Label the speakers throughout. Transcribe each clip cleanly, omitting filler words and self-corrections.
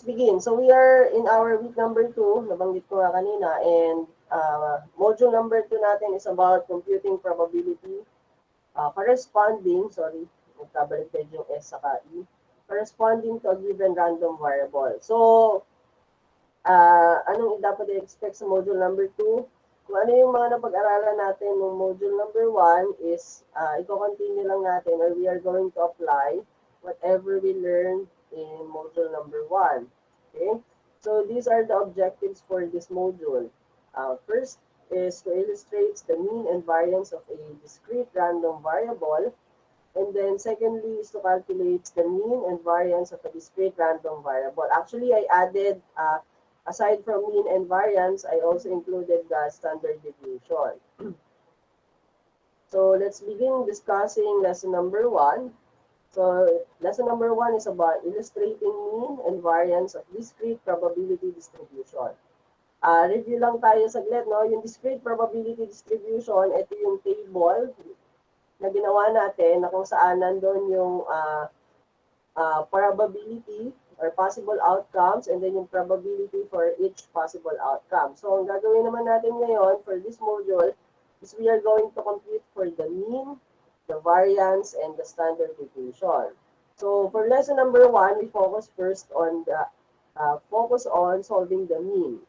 Speaker 1: begin. So we are in our week number 2, nabanggit ko nga kanina, and module number 2 natin is about computing probability nagkabaliktad yung S saka E, corresponding to a given random variable. So, anong dapat i-expect sa module number 2? Kung ano yung mga napag-aralan natin ng module number 1 is, i-continue lang natin, or we are going to apply whatever we learned in module number 1. Okay? So, these are the objectives for this module. First is to illustrate the mean and variance of a discrete random variable. And then secondly is to calculate the mean and variance of a discrete random variable. Actually, I added, aside from mean and variance, I also included the standard deviation. So let's begin discussing lesson number 1. So lesson number 1 is about illustrating mean and variance of discrete probability distribution. Review lang tayo saglit, no? Yung discrete probability distribution, ito yung table na ginawa natin na kung saan nandun yung probability or possible outcomes and then yung probability for each possible outcome. So, ang gagawin naman natin ngayon for this module is we are going to compute for the mean, the variance, and the standard deviation. So, for lesson number 1, we focus first on the solving the mean.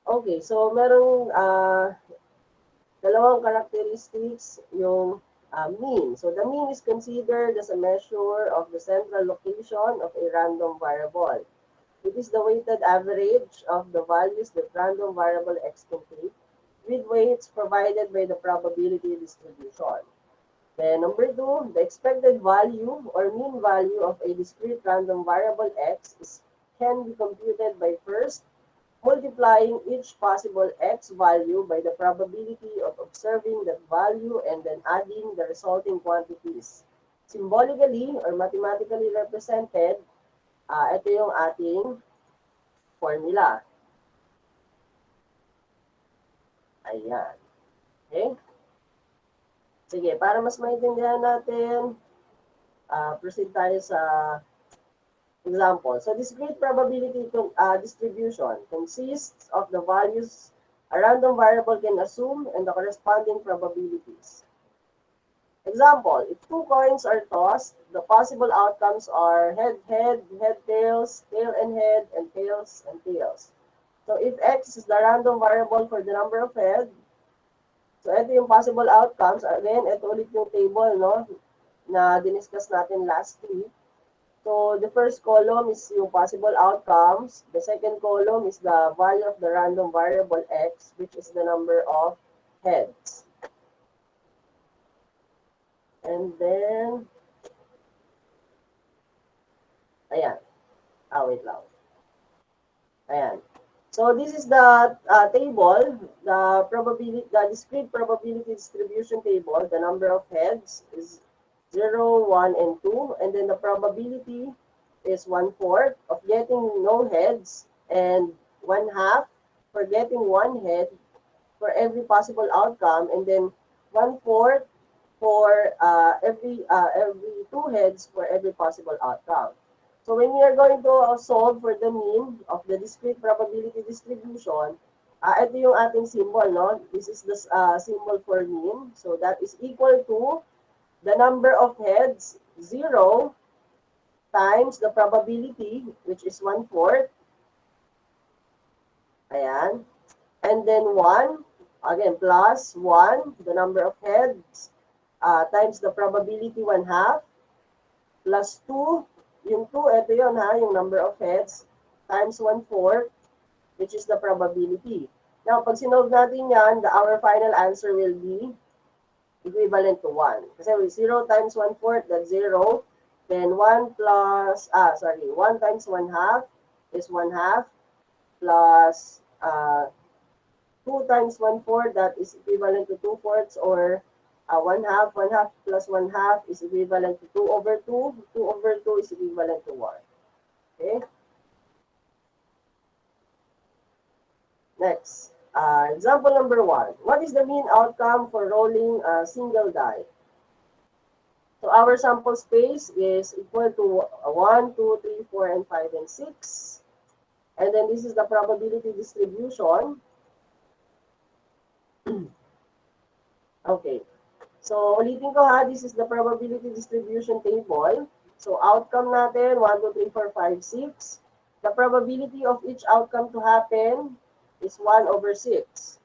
Speaker 1: Okay, so merong dalawang characteristics yung mean. So the mean is considered as a measure of the central location of a random variable. It is the weighted average of the values that random variable x can take with weights provided by the probability distribution. Then number 2, the expected value or mean value of a discrete random variable x can be computed by first multiplying each possible x value by the probability of observing that value and then adding the resulting quantities. Symbolically or mathematically represented, ito yung ating formula. Ayan. Okay? Sige, para mas maintindihan natin, proceed tayo sa example. So discrete probability distribution consists of the values a random variable can assume and the corresponding probabilities. Example, if 2 coins are tossed, the possible outcomes are head, head, head, tails, tail and head, and tails and tails. So if x is the random variable for the number of head, so ito yung possible outcomes. Again, ito ulit yung table, no, na diniscuss natin last week. So the first column is yung possible outcomes. The second column is the value of the random variable x, which is the number of heads. And then, ayan. Wait lang. Ayan. So this is the table, the discrete probability distribution table. The number of heads is 0, 1, and 2. And then the probability is 1/4 of getting no heads and 1/2 for getting 1 head for every possible outcome. And then 1/4 for every 2 heads for every possible outcome. So when we are going to solve for the mean of the discrete probability distribution, ito yung ating symbol, no? This is the symbol for mean. So that is equal to the number of heads, 0, times the probability, which is 1/4. Ayan. And then 1, again, plus 1, the number of heads, times the probability 1/2, plus 2, yung 2, ito yun ha, yung number of heads, times 1/4, which is the probability. Now, pag sinolve natin yan, our final answer will be equivalent to 1. Kasi 0 times 1/4, that's 0. Then 1 times 1/2 is 1/2. Plus 2 times 1/4, that is equivalent to 2/4, or 1/2. 1/2 plus 1/2 is equivalent to 2/2. 2/2 is equivalent to 1. Okay? Next. Example number 1. What is the mean outcome for rolling a single die? So our sample space is equal to 1, 2, 3, 4, and 5, and 6. And then this is the probability distribution. Okay. So, ulitin ko ha, this is the probability distribution table. So, outcome natin, 1, 2, 3, 4, 5, 6. The probability of each outcome to happen is 1 over 6.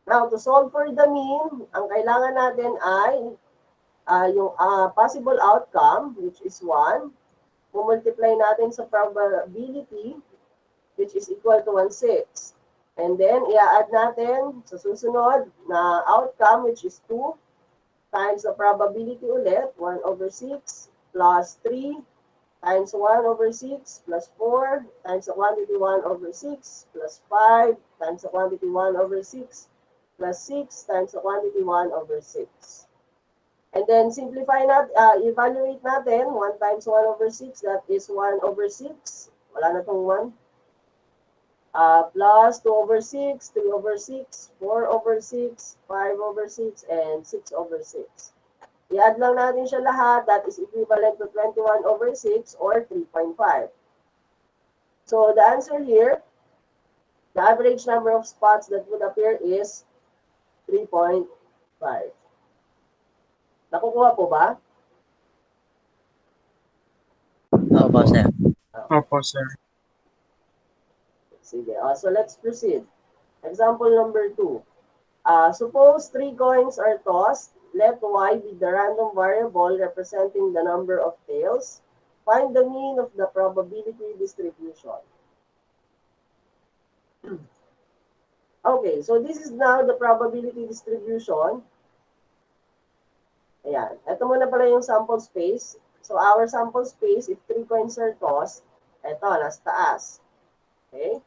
Speaker 1: Now, to solve for the mean, ang kailangan natin ay yung possible outcome, which is 1. Mumultiply natin sa probability, which is equal to 1/6. And then, i-add natin sa susunod na outcome, which is 2, times the probability ulit, 1 over 6, plus 3, times 1 over 6, plus 4, times the quantity 1 over 6, plus 5, times the quantity 1 over 6, plus 6, times the quantity 1 over 6. And then, simplify natin, evaluate natin, 1 times 1 over 6, that is 1 over 6. Wala na itong 1. Plus 2 over 6, 3 over 6, 4 over 6, 5 over 6, and 6 over 6. I-add lang natin siya lahat. That is equivalent to 21 over 6 or 3.5. So the answer here, the average number of spots that would appear is 3.5. Nakukuha po ba?
Speaker 2: Opo, sir.
Speaker 3: Opo, sir.
Speaker 1: Sige. So let's proceed. Example number 2. Suppose 3 coins are tossed. Let y be the random variable representing the number of tails. Find the mean of the probability distribution. Okay, so this is now the probability distribution. Ayan. Ito muna pala yung sample space. So our sample space, if 3 coins are tossed, ito, nasa taas. Okay?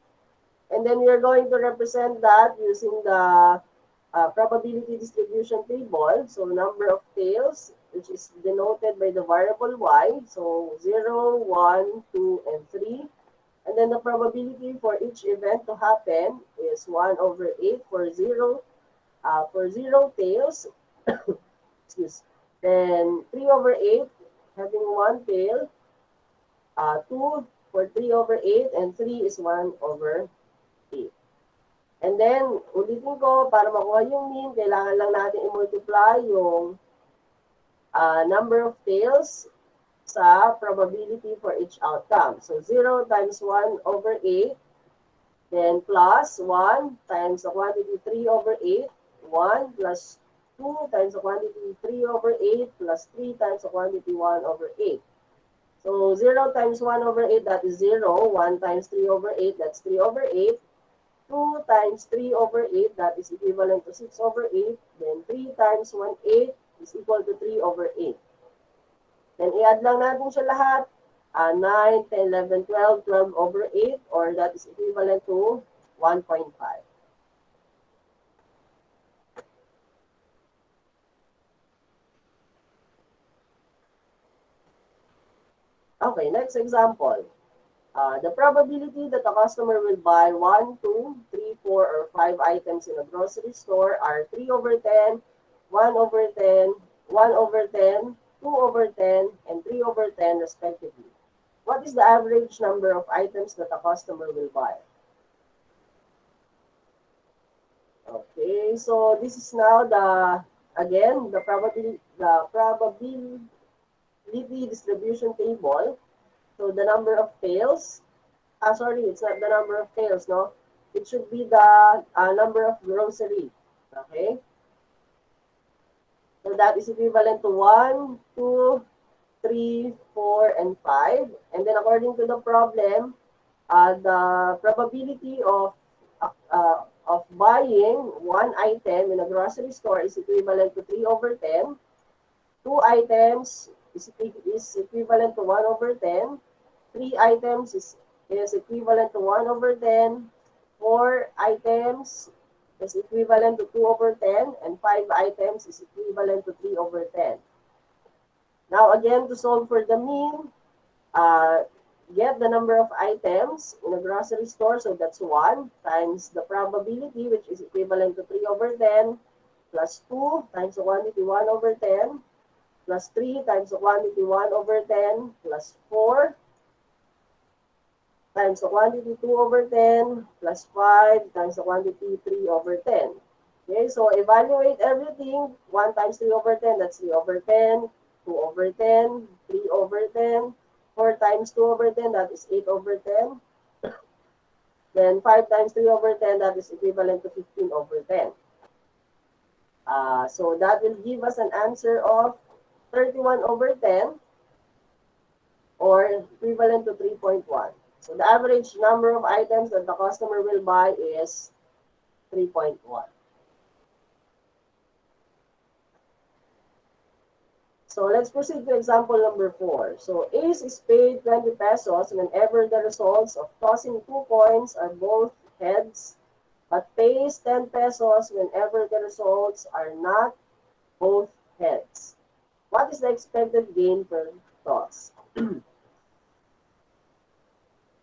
Speaker 1: And then we are going to represent that using the probability distribution table. So number of tails, which is denoted by the variable y. So 0, 1, 2, and 3. And then the probability for each event to happen is 1 over 8 for 0 tails. Excuse. Then 3 over 8 having 1 tail. 2 for 3 over 8, and 3 is 1 over 8. And then, ulitin ko, para makuha yung mean, kailangan lang natin i-multiply yung number of tails sa probability for each outcome. So, 0 times 1 over 8, then plus 1 times the quantity 3 over 8, 1 plus 2 times the quantity 3 over 8, plus 3 times the quantity 1 over 8. So, 0 times 1 over 8, that is 0. 1 times 3 over 8, that's 3 over 8. 2 times 3 over 8, that is equivalent to 6 over 8. Then 3 times 1, 8 is equal to 3 over 8. Then i-add lang natin siya lahat. 9, 10, 11, 12, 12 over 8, or that is equivalent to 1.5. Okay, next example. The probability that a customer will buy 1, 2, 3, 4, or 5 items in a grocery store are 3 over 10, 1 over 10, 1 over 10, 2 over 10, and 3 over 10 respectively. What is the average number of items that a customer will buy? Okay, so this is now the probability distribution table. So the number of tails, sorry, it's not the number of tails, no? It should be the number of grocery, okay? So that is equivalent to 1, 2, 3, 4, and 5. And then according to the problem, the probability of buying one item in a grocery store is equivalent to 3 over 10. 2 items is equivalent to 1 over 10. 3 items is equivalent to 1 over 10. 4 items is equivalent to 2 over 10. And 5 items is equivalent to 3 over 10. Now, again, to solve for the mean, get the number of items in a grocery store. So that's 1 times the probability, which is equivalent to 3 over 10. plus 2 times the quantity 1 over 10 plus 3 times the quantity 1 over 10 plus 4 times the quantity 2 over 10 plus 5 times the quantity 3 over 10. Okay, so evaluate everything. 1 times 3 over 10, that's 3 over 10. 2 over 10, 3 over 10. 4 times 2 over 10, that is 8 over 10. Then 5 times 3 over 10, that is equivalent to 15 over 10. So that will give us an answer of 31 over 10 or equivalent to 3.1. So the average number of items that the customer will buy is 3.1. So let's proceed to example number 4. So Ace is paid 20 pesos whenever the results of tossing 2 coins are both heads, but pays 10 pesos whenever the results are not both heads. What is the expected gain per toss?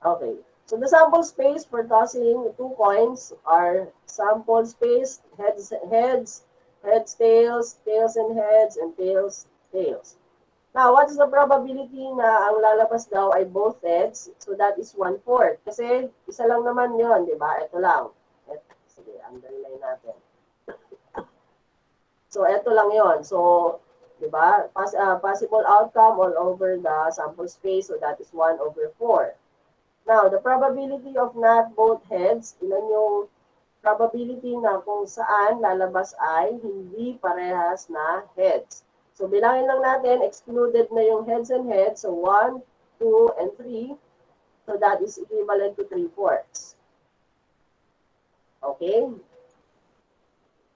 Speaker 1: Okay. So the sample space for tossing 2 coins are sample space, heads, heads, heads, tails, tails and heads, and tails, tails. Now, what is the probability na ang lalabas daw ay both heads? So that is 1/4. Kasi isa lang naman yon, di ba? Ito lang. Sige, underline natin. So, ito lang yon. So, di ba? Possible outcome all over the sample space. So that is 1/4. Now, the probability of not both heads, ilan yung probability na kung saan lalabas ay hindi parehas na heads. So, bilangin lang natin, excluded na yung heads and heads. So, 1, 2, and 3. So, that is equivalent to 3/4. Okay?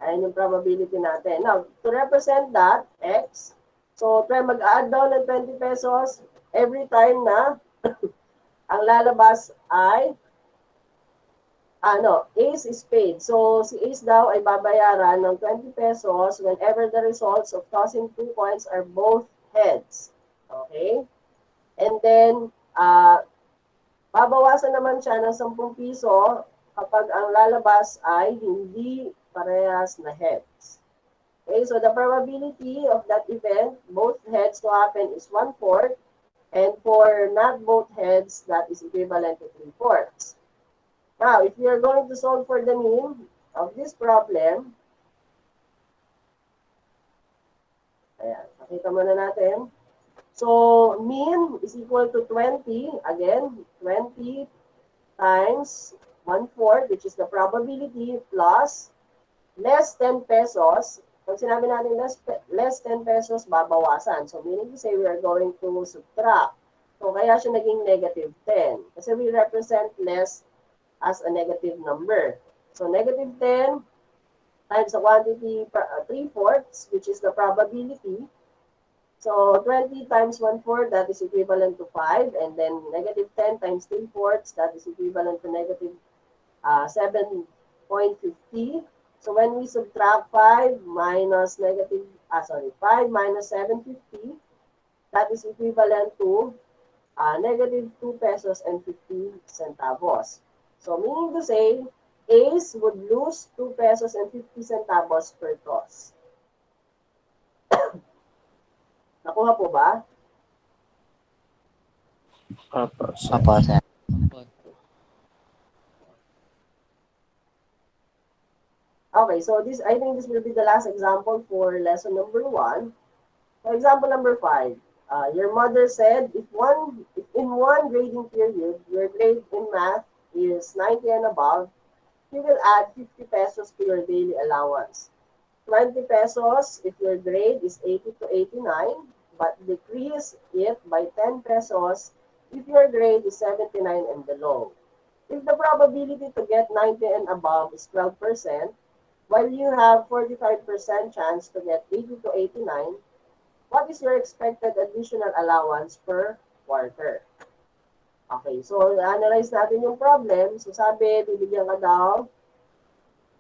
Speaker 1: Ayan yung probability natin. Now, to represent that, X, so, try mag-add down ng 20 pesos every time na ang lalabas ay Ace is paid. So, si Ace daw ay babayaran ng 20 pesos whenever the results of tossing 2 coins are both heads. Okay? And then, babawasan naman siya ng 10 piso kapag ang lalabas ay hindi parehas na heads. Okay? So, the probability of that event, both heads to happen is 1/4. And for not both heads, that is equivalent to 3/4. Now, if we are going to solve for the mean of this problem, ayan, pakita muna natin. So, mean is equal to 20. Again, 20 times 1/4, which is the probability, plus less 10 pesos. Pag sinabi natin less 10 pesos, babawasan. So, meaning to say, we are going to subtract. So, kaya siya naging negative 10. Kasi we represent less as a negative number. So, negative 10 times the quantity 3/4, which is the probability. So, 20 times 1/4, that is equivalent to 5. And then, negative 10 times 3/4, that is equivalent to negative 7.50. So when we subtract 5 minus 5 minus 750, that is equivalent to negative 2 pesos and 50 centavos. So meaning to say, Ace would lose 2 pesos and 50 centavos per toss. Nakuha po ba?
Speaker 2: Opo, sir.
Speaker 1: Okay, so I think this will be the last example for lesson number 1. For example number 5, your mother said if in one grading period your grade in math is 90 and above, you will add 50 pesos to your daily allowance. 20 pesos if your grade is 80 to 89, but decrease it by 10 pesos if your grade is 79 and below. If the probability to get 90 and above is 12%, while you have 45% chance to get 80 to 89, what is your expected additional allowance per quarter? Okay, so analyze natin yung problem. So sabi, bibigyan ka daw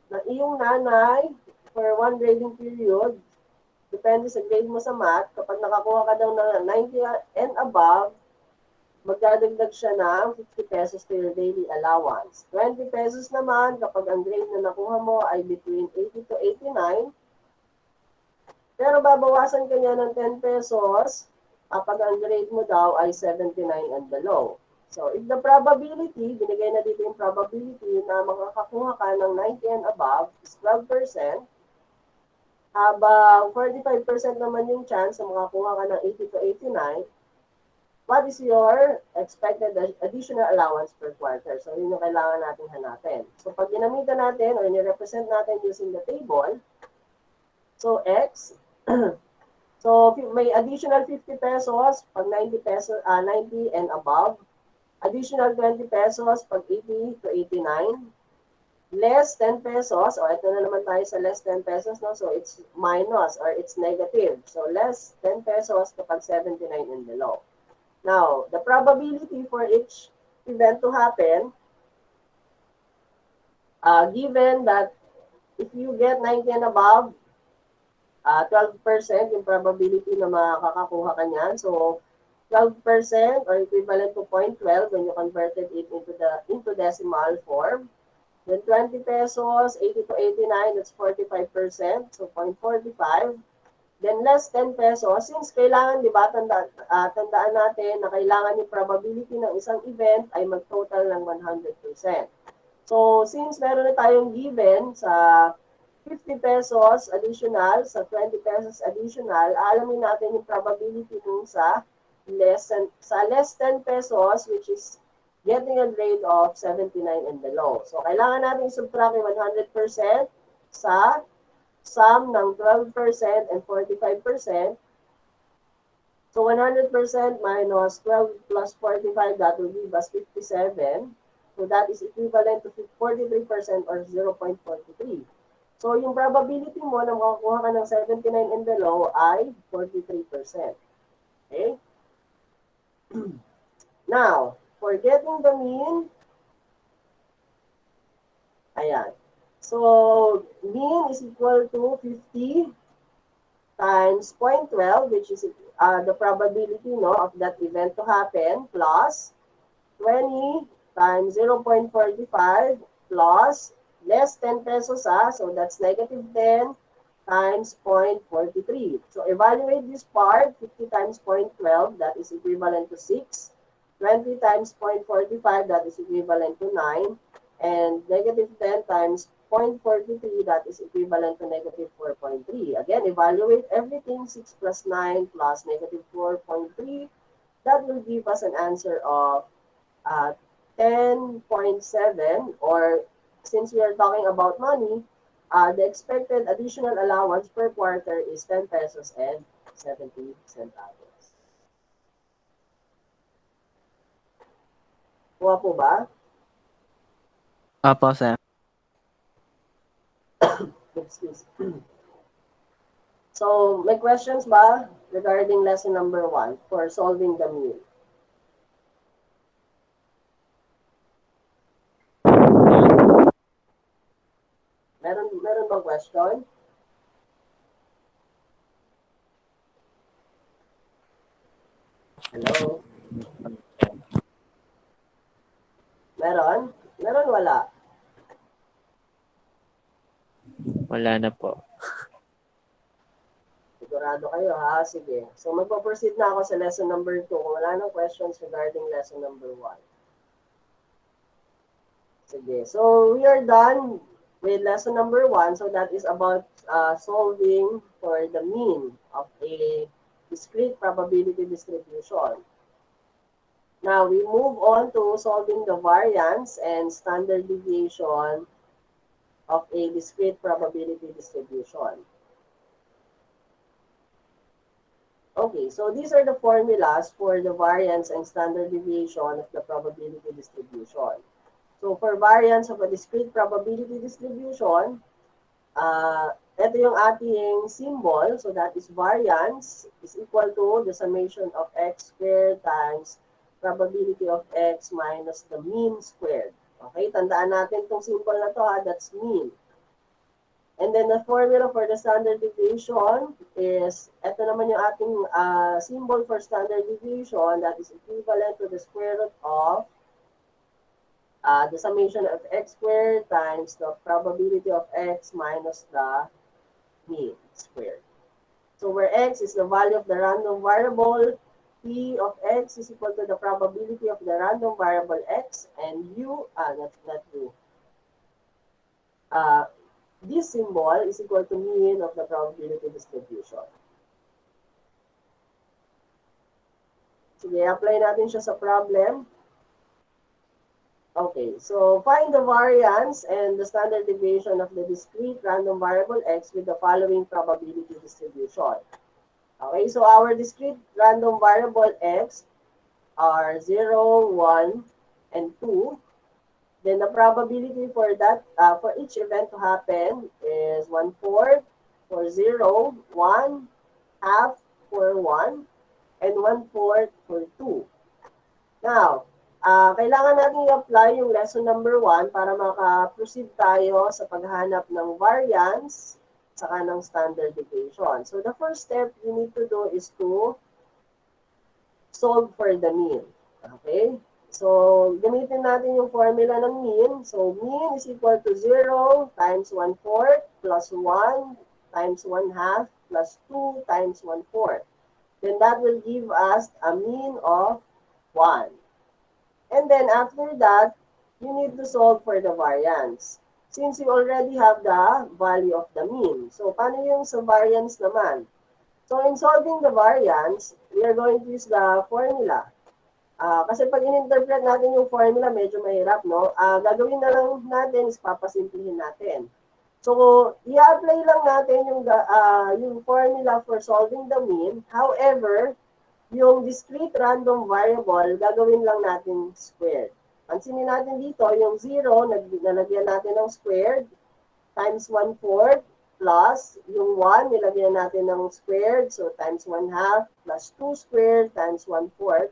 Speaker 1: ng iyong nanay for one grading period. Depende sa grade mo sa math. Kapag nakakuha ka daw ng 90 and above, magdadagdag siya ng 50 pesos to your daily allowance. 20 pesos naman kapag ang grade na nakuha mo ay between 80 to 89. Pero babawasan ka niya ng 10 pesos kapag ang grade mo daw ay 79 and below. So, if the probability, binigay na dito yung probability na makakakuha ka ng 90 and above is 12%, habang 45% naman yung chance na makakuha ka ng 80 to 89, what is your expected additional allowance per quarter? So, yun yung kailangan natin hanapin. So, pag ginamitan natin or ni-represent natin using the table, so X, so may additional 50 pesos pag 90 pesos, 90 and above, additional 20 pesos pag 80 to 89, less 10 pesos, o ito na naman tayo sa less 10 pesos, no? So it's minus or it's negative. So less 10 pesos kapag 79 and below. Now, the probability for each event to happen, given that if you get 90 and above, 12% yung probability na makakakuha ka niyan. So, 12% or equivalent to 0.12 when you converted it into decimal form. Then 20 pesos, 80 to 89, that's 45%. So 0.45. Then less 10 pesos, since kailangan, di ba, tandaan natin na kailangan yung probability ng isang event ay mag-total ng 100%. So since meron na tayong given sa 50 pesos additional, sa 20 pesos additional, alamin natin yung probability nung sa less 10 pesos, which is getting a grade of 79 and below. So, kailangan natin subtract yung 100% sa sum ng 12% and 45%. So, 100% minus 12 plus 45, that will give us 57. So, that is equivalent to 43% or 0.43. So, yung probability mo na makakuha ka ng 79 and below ay 43%. Okay? Now, for getting the mean, ayan. So, mean is equal to 50 times 0.12, which is the probability, no, of that event to happen, plus 20 times 0.45 plus less 10 pesos, so that's negative 10 times 0.43. So evaluate this part, 50 times 0.12, that is equivalent to 6. 20 times 0.45, that is equivalent to 9. And negative 10 times 0.43, that is equivalent to negative 4.3. Again, evaluate everything, 6 plus 9 plus negative 4.3. That will give us an answer of 10.7, or since we are talking about money, the expected additional allowance per quarter is 10 pesos and 70 centavos. Kuha po ba?
Speaker 2: Opo, sir.
Speaker 1: Excuse. So, may questions ba regarding lesson number 1 for solving the mean? Meron bang question? Hello? Meron? Meron, wala?
Speaker 2: Wala na po.
Speaker 1: Sigurado kayo, ha? Sige. So, magpo-proceed na ako sa lesson number 2 kung wala nang questions regarding lesson number 1. Sige. So, we are done with lesson number 1. So, that is about solving for the mean of a discrete probability distribution. Now, we move on to solving the variance and standard deviation of a discrete probability distribution. Okay, so these are the formulas for the variance and standard deviation of the probability distribution. So for variance of a discrete probability distribution, ito yung ating symbol. So that is variance is equal to the summation of x squared times probability of x minus the mean squared. Okay, tandaan natin itong symbol na to, ha, that's mean. And then the formula for the standard deviation is, ito naman yung ating symbol for standard deviation, that is equivalent to the square root of the summation of x squared times the probability of x minus the mean squared. So where x is the value of the random variable, p of x is equal to the probability of the random variable x, and u, not u, uh, this symbol is equal to mean of the probability distribution. Sige, apply natin siya sa problem. Okay, so find the variance and the standard deviation of the discrete random variable x with the following probability distribution. Okay, so our discrete random variable x are 0, 1, and 2. Then the probability for that, for each event to happen is 1/4 for 0, 1, half for 1, and 1/4 for 2. Now, kailangan natin i-apply yung lesson number 1 para maka-proceed tayo sa paghanap ng variance saka ng standard deviation. So the first step you need to do is to solve for the mean. Okay? So, gamitin natin yung formula ng mean. So, mean is equal to 0 times 1/4 plus 1 times 1/2 plus 2 times 1/4. Then that will give us a mean of 1. And then after that, you need to solve for the variance. Since you already have the value of the mean. So, paano yung sa variance naman? So, in solving the variance, we are going to use the formula. Kasi pag in-interpret natin yung formula, medyo mahirap, no? Gagawin na lang natin is papasimplihin natin. So, i-apply lang natin yung formula for solving the mean. However, yung discrete random variable, gagawin lang natin squared. Pansinin natin dito, yung 0, nalagyan natin ng squared, times 1/4, plus yung 1, nilagyan natin ng squared, so times 1/2, plus 2 squared times 1/4.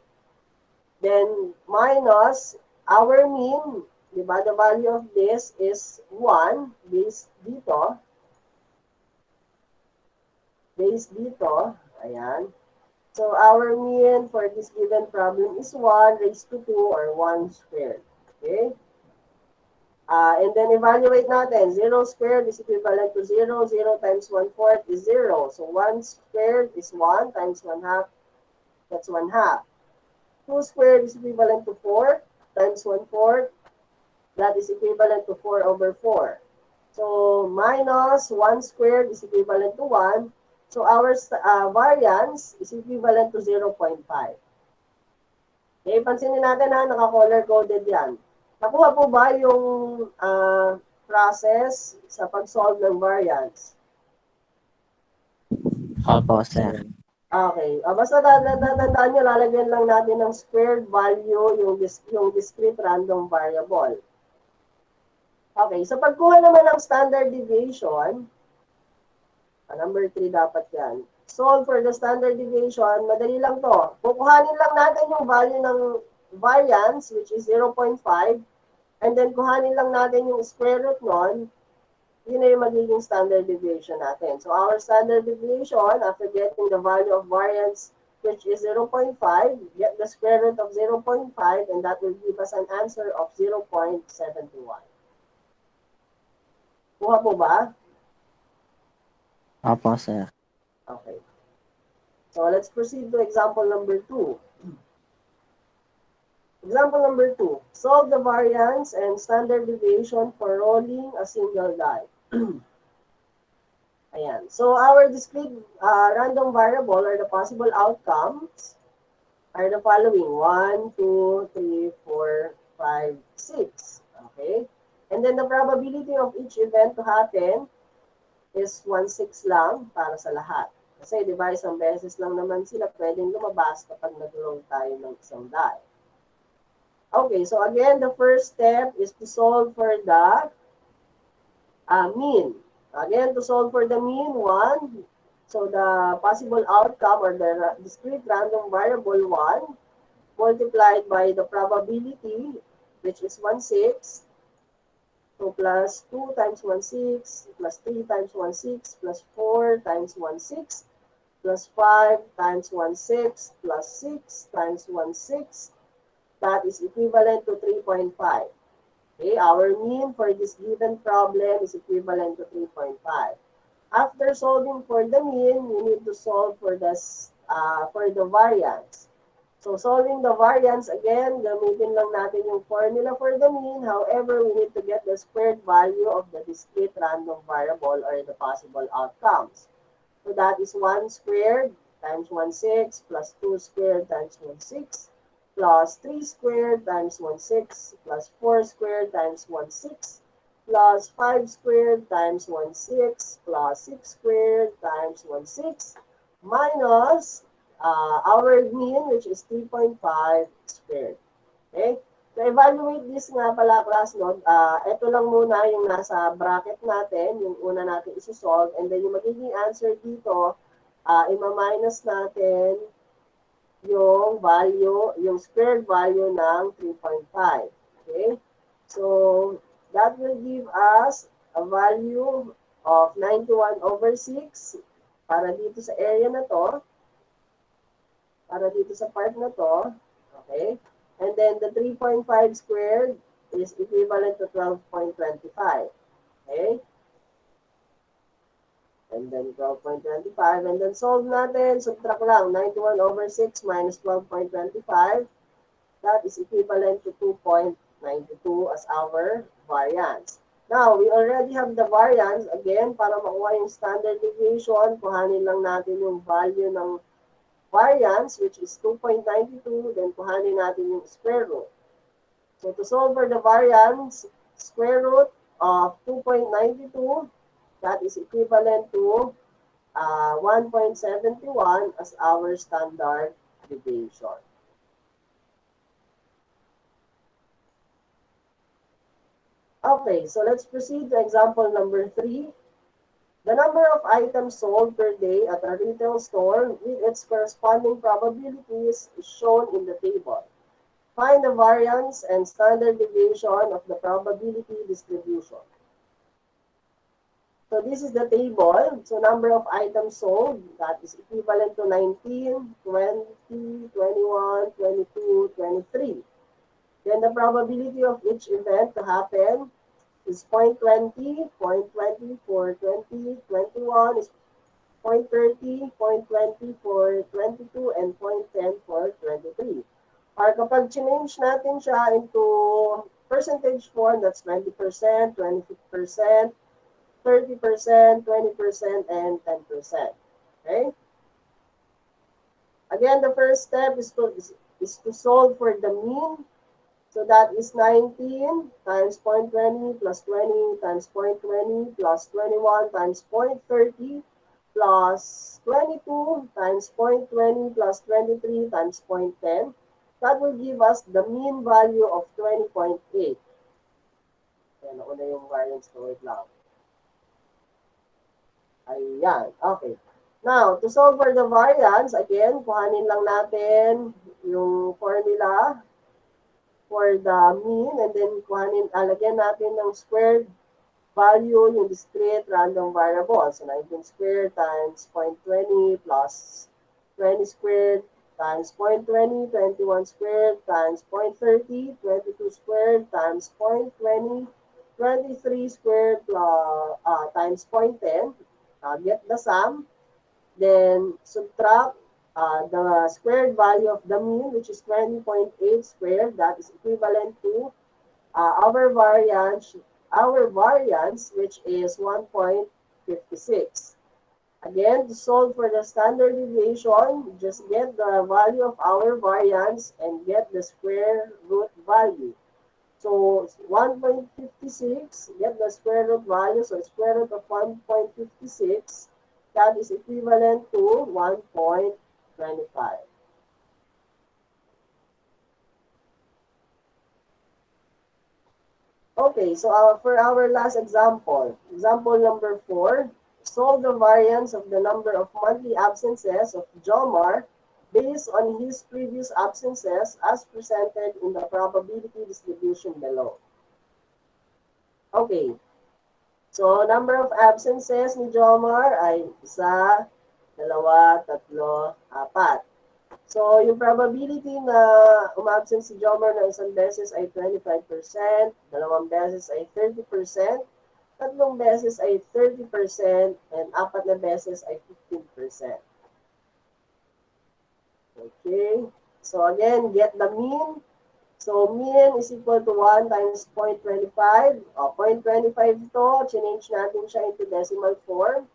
Speaker 1: Then, minus our mean, di ba? The value of this is 1, base dito. Base dito, ayan. So, our mean for this given problem is 1 raised to 2 or 1 squared. Okay? And then evaluate natin. 0 squared is equivalent to 0. 0 times 1/4 is 0. So 1 squared is 1 times 1/2. That's 1/2. 2 squared is equivalent to 4 times 1/4. That is equivalent to 4 over 4. So minus 1 squared is equivalent to 1. So our variance is equivalent to 0.5. Okay, pansinin natin ha, naka-color-coded yan. Nakuha po ba yung process sa pag-solve ng variance?
Speaker 2: Opo, sir.
Speaker 1: Okay. Basta tatandaan nyo, lalagyan lang natin ng squared value yung discrete random variable. Okay. Sa pagkuha naman ng standard deviation, number 3 dapat yan. Solve for the standard deviation, madali lang to. Kukuhanin lang natin yung value ng variance, which is 0.5, and then kuhanin lang natin yung square root nun, yun na yung magiging standard deviation natin. So our standard deviation, after getting the value of variance, which is 0.5, get the square root of 0.5, and that will give us an answer of 0.71. Kuha po ba?
Speaker 2: Opo, sir.
Speaker 1: Okay. So let's proceed to example number 2. Example number 2. Solve the variance and standard deviation for rolling a single die. Ayan. So our discrete random variable or the possible outcomes are the following. 1, 2, 3, 4, 5, 6. Okay? And then the probability of each event to happen is 1/6 lang para sa lahat. Kasi di ba isang beses lang naman sila pwedeng lumabas kapag nag-roll tayo ng isang die. Okay, so again, the first step is to solve for the mean. Again, to solve for the mean, 1. So the possible outcome or the discrete random variable 1 multiplied by the probability, which is 1/6. So plus 2 times 1/6, plus 3 times 1/6, plus 4 times 1/6, plus 5 times 1/6, plus 6 times 1/6. That is equivalent to 3.5. Okay, our mean for this given problem is equivalent to 3.5. After solving for the mean, we need to solve for the variance. So solving the variance, again, gamitin lang natin yung formula for the mean. However, we need to get the squared value of the discrete random variable or the possible outcomes. So that is 1 squared times 1 6 plus 2 squared times 1 6 plus 3 squared times 1 6 plus 4 squared times 1 6 plus 5 squared times 1 6 plus 6 squared times 1 6 minus our mean, which is 3.5 squared. Okay? To evaluate this nga pala, class, no, ito lang muna yung nasa bracket natin, yung una natin isi-solve, and then yung magiging answer dito, ima-minus natin yung value, yung squared value ng 3.5. Okay? So, that will give us a value of 91/6 para dito sa area na to, para dito sa part na to. Okay? And then the 3.5 squared is equivalent to 12.25. Okay? And then 12.25. And then solve natin. Subtract lang. 91/6 minus 12.25. That is equivalent to 2.92 as our variance. Now, we already have the variance. Again, para makuha yung standard deviation, kuhanin lang natin yung value ng variance, which is 2.92, then kuhanin natin yung square root. So to solve for the variance, square root of 2.92, that is equivalent to 1.71 as our standard deviation. Okay, so let's proceed to example number 3. The number of items sold per day at a retail store with its corresponding probabilities is shown in the table. Find the variance and standard deviation of the probability distribution. So this is the table. So number of items sold, that is equivalent to 19, 20, 21, 22, 23. Then the probability of each event to happen is 0.20, 0.20 for 20, 21 is 0.30, 0.20 for 22, and 0.10 for 23. Or kapag change natin siya into percentage form, that's 20%, 25%, 30%, 20%, and 10%. Okay? Again, the first step is to solve for the mean. So that is 19 times 0.20 plus 20 times 0.20 plus 21 times 0.30 plus 22 times 0.20 plus 23 times 0.10. That will give us the mean value of 20.8. Ayan, nauna yung variance ko. Wait lang. Ayan, okay. Now, to solve for the variance, again, kuhanin lang natin yung formula for the mean, and then alagyan natin ng squared value yung discrete random variable. So 19 squared times 0.20 plus 20 squared times 0.20, 21 squared times 0.30, 22 squared times 0.20, 23 squared times 0.10. Get the sum. Then subtract the squared value of the mean, which is 20.8 squared. That is equivalent to our variance, which is 1.56. Again, to solve for the standard deviation, just get the value of our variance and get the square root value. So 1.56, get the square root value. So square root of 1.56, that is equivalent to 1.25. Okay, so for our last example number 4, solve the variance of the number of monthly absences of Jomar based on his previous absences as presented in the probability distribution below. Okay, so number of absences ni Jomar ay 1, 2, 3, 4. So, yung probability na umabsent si Jomar na isang beses ay 25%, dalawang beses ay 30%, tatlong beses ay 30% and apat na beses ay 15%. Okay. So again, get the mean. So mean is equal to 1 times 0.25. 0.25 to, change natin siya into decimal form.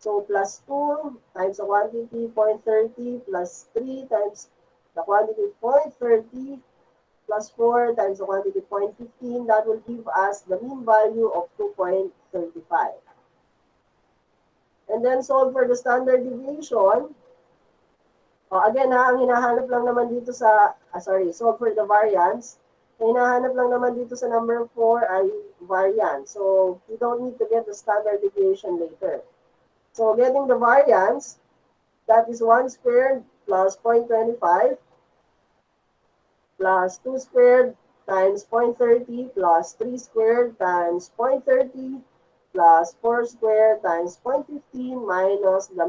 Speaker 1: So plus 2 times the quantity 0.30 plus 3 times the quantity 0.30 plus 4 times the quantity 0.15. That will give us the mean value of 2.35. And then solve for the standard deviation. Again ha, ang hinahanap lang naman dito sa, solve for the variance. Ang hinahanap lang naman dito sa number 4 ay variance. So, you don't need to get the standard deviation later. So, getting the variance, that is 1 squared plus 0.25 plus 2 squared times 0.30 plus 3 squared times 0.30 plus 4 squared times 0.15 minus the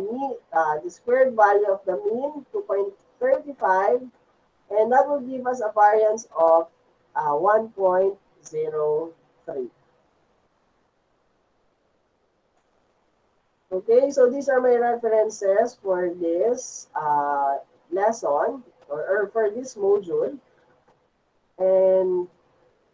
Speaker 1: squared value of the mean, 2.35, and that will give us a variance of 1.03. Okay, so these are my references for this lesson or for this module. And